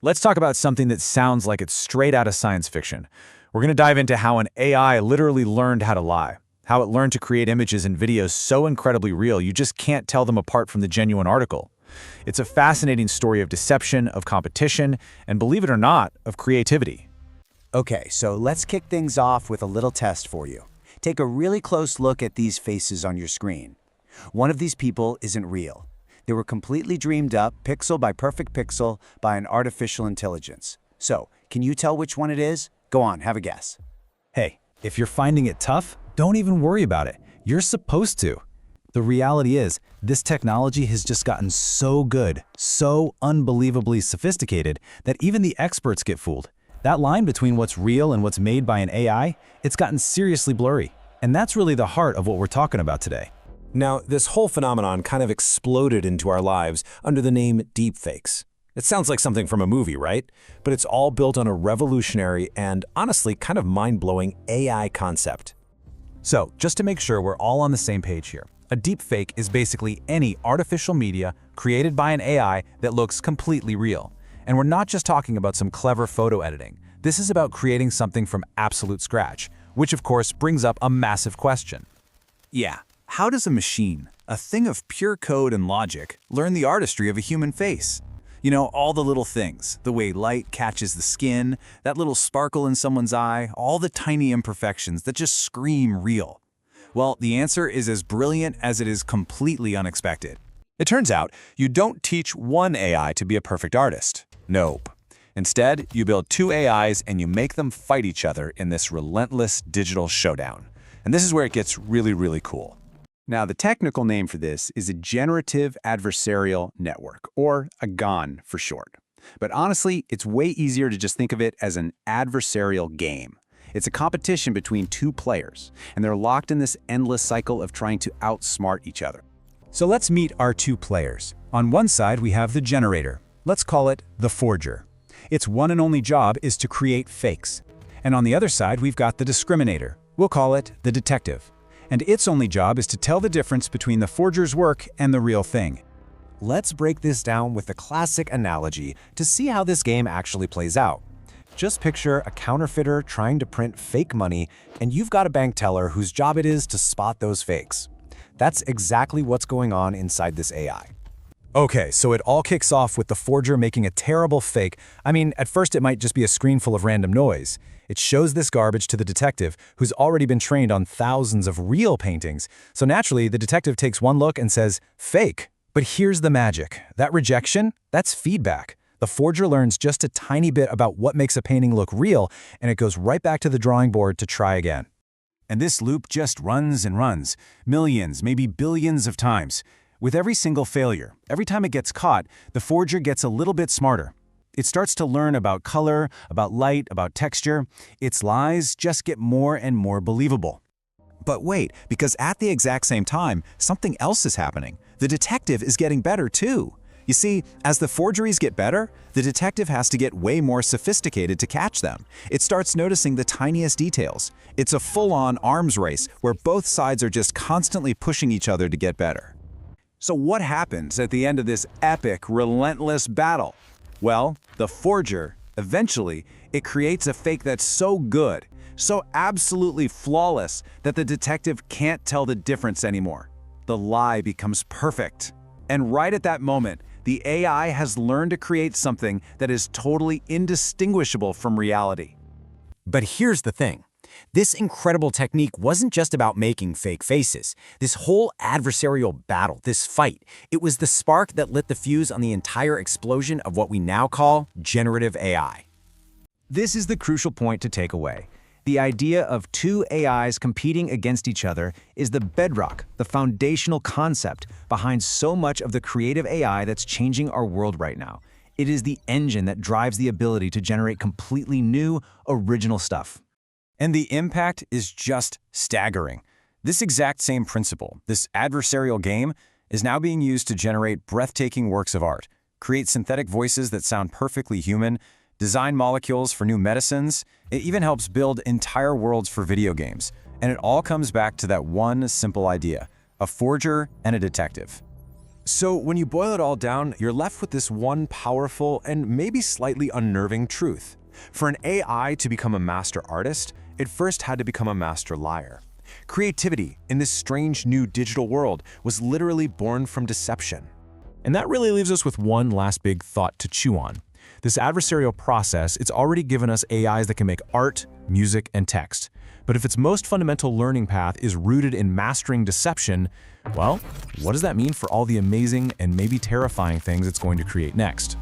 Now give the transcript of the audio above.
Let's talk about something that sounds like it's straight out of science fiction. We're going to dive into how an AI literally learned how to lie, how it learned to create images and videos so incredibly real you just can't tell them apart from the genuine article. It's a fascinating story of deception, of competition, and believe it or not, of creativity. Okay, so let's kick things off with a little test for you. Take a really close look at these faces on your screen. One of these people isn't real. They were completely dreamed up, pixel by perfect pixel, by an artificial intelligence. So, can you tell which one it is? Go on, have a guess. Hey, if you're finding it tough, don't even worry about it. You're supposed to. The reality is, this technology has just gotten so good, so unbelievably sophisticated, that even the experts get fooled. That line between what's real and what's made by an AI, it's gotten seriously blurry. And that's really the heart of what we're talking about today. Now, this whole phenomenon kind of exploded into our lives under the name deepfakes. It sounds like something from a movie, right? But it's all built on a revolutionary and, honestly, kind of mind-blowing AI concept. So, just to make sure we're all on the same page here, a deepfake is basically any artificial media created by an AI that looks completely real. And we're not just talking about some clever photo editing. This is about creating something from absolute scratch, which of course brings up a massive question. Yeah. How does a machine, a thing of pure code and logic, learn the artistry of a human face? You know, all the little things, the way light catches the skin, that little sparkle in someone's eye, all the tiny imperfections that just scream real. Well, the answer is as brilliant as it is completely unexpected. It turns out, you don't teach one AI to be a perfect artist. Nope. Instead, you build two AIs and you make them fight each other in this relentless digital showdown. And this is where it gets really, really cool. Now, the technical name for this is a Generative Adversarial Network, or a GAN for short. But honestly, it's way easier to just think of it as an adversarial game. It's a competition between two players, and they're locked in this endless cycle of trying to outsmart each other. So let's meet our two players. On one side, we have the generator. Let's call it the forger. Its one and only job is to create fakes. And on the other side, we've got the discriminator. We'll call it the detective. And its only job is to tell the difference between the forger's work and the real thing. Let's break this down with a classic analogy to see how this game actually plays out. Just picture a counterfeiter trying to print fake money, and you've got a bank teller whose job it is to spot those fakes. That's exactly what's going on inside this AI. Okay, so it all kicks off with the forger making a terrible fake. I mean, at first it might just be a screen full of random noise. It shows this garbage to the detective, who's already been trained on thousands of real paintings. So naturally, the detective takes one look and says, fake. But here's the magic. That rejection, that's feedback. The forger learns just a tiny bit about what makes a painting look real, and it goes right back to the drawing board to try again. And this loop just runs and runs, millions, maybe billions of times. With every single failure, every time it gets caught, the forger gets a little bit smarter. It starts to learn about color, about light, about texture. Its lies just get more and more believable. But wait, because at the exact same time, something else is happening. The detective is getting better too. You see, as the forgeries get better, the detective has to get way more sophisticated to catch them. It starts noticing the tiniest details. It's a full-on arms race where both sides are just constantly pushing each other to get better. So what happens at the end of this epic, relentless battle? Well, the forger, eventually, it creates a fake that's so good, so absolutely flawless, that the detective can't tell the difference anymore. The lie becomes perfect. And right at that moment, the AI has learned to create something that is totally indistinguishable from reality. But here's the thing. This incredible technique wasn't just about making fake faces. This whole adversarial battle, this fight, it was the spark that lit the fuse on the entire explosion of what we now call generative AI. This is the crucial point to take away. The idea of two AIs competing against each other is the bedrock, the foundational concept behind so much of the creative AI that's changing our world right now. It is the engine that drives the ability to generate completely new, original stuff. And the impact is just staggering. This exact same principle, this adversarial game, is now being used to generate breathtaking works of art, create synthetic voices that sound perfectly human, design molecules for new medicines. It even helps build entire worlds for video games. And it all comes back to that one simple idea, a forger and a detective. So when you boil it all down, you're left with this one powerful and maybe slightly unnerving truth. For an AI to become a master artist, it first had to become a master liar. Creativity in this strange new digital world was literally born from deception. And that really leaves us with one last big thought to chew on. This adversarial process, it's already given us AIs that can make art, music, and text. But if its most fundamental learning path is rooted in mastering deception, well, what does that mean for all the amazing and maybe terrifying things it's going to create next?